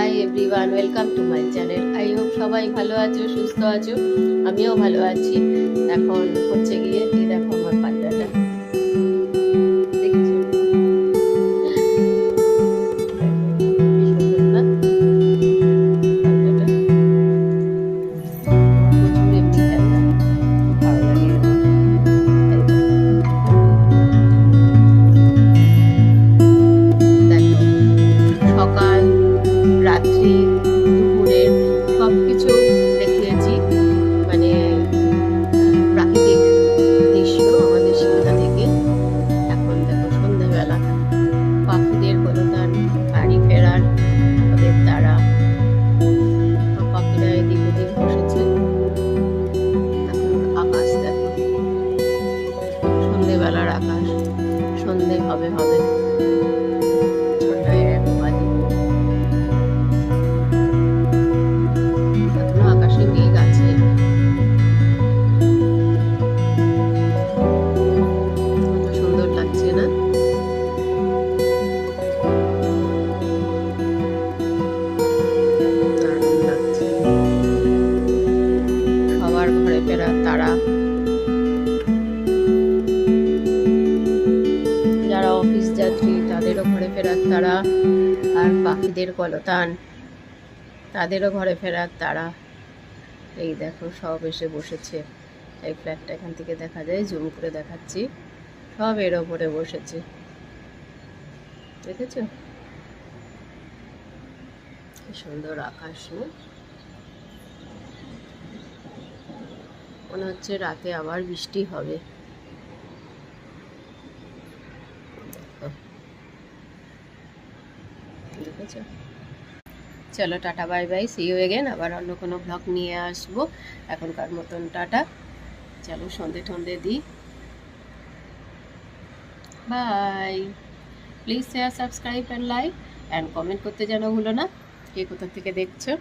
Hi everyone, welcome to my channel. I hope সবাই ভালো আছো, সুস্থ আছো। আমিও ভালো আছি। এখন হচ্ছে গিয়ে এই দেখো আমার পান্ডাটা, দেখছো? কি সুন্দর না পান্ডাটা? প্রচুর এমনি খেলনা, খুব ভালো লাগে আমার। এই দেখো, সকাল, রাত্রি, দুপুরের সবকিছু দেখিয়েছি। মানে প্রাকৃতিক দৃশ্য আমাদের সিমলা থেকে। এখন দেখো সন্ধ্যেবেলা, পাখিদের কলতান, বাড়ি ফেরার ওদের তারা, সব পাখিরা এদিক ওদিক বসেছে। এখন আকাশ দেখো, সন্ধ্যেবেলার আকাশ, সন্ধে হবে হবে, 6টায় 1 বাজে। এখনো আকাশে মেঘ আছে। কত সুন্দর লাগছে না? দারুণ লাগছে। সবার ঘরে ফেরার তারা, যারা অফিস যাত্রী তাদেরও ঘরে ফেরার তারা, আর পাখিদের কলতান তাদেরও ঘরে ফেরার তারা। এই দেখো সব এসে বসেছে। এই ফ্ল্যাটটা এখান থেকে দেখা যায়, জুম করে দেখাচ্ছি। সব এর ওপরে বসেছে, দেখেছো? কি সুন্দর আকাশ না? মনে হচ্ছে রাতে আবার বৃষ্টি হবে। দেখেছো? চলো tata, bye bye, see you again. আবার অন্য কোনো ব্লগ নিয়ে আসবো। এখনকার মতন টাটা। চলো সন্ধে টন্ধে দিই। Bye. Please share, subscribe and like and comment করতে যেন ভুলো না। কে কোথা থেকে দেখছো।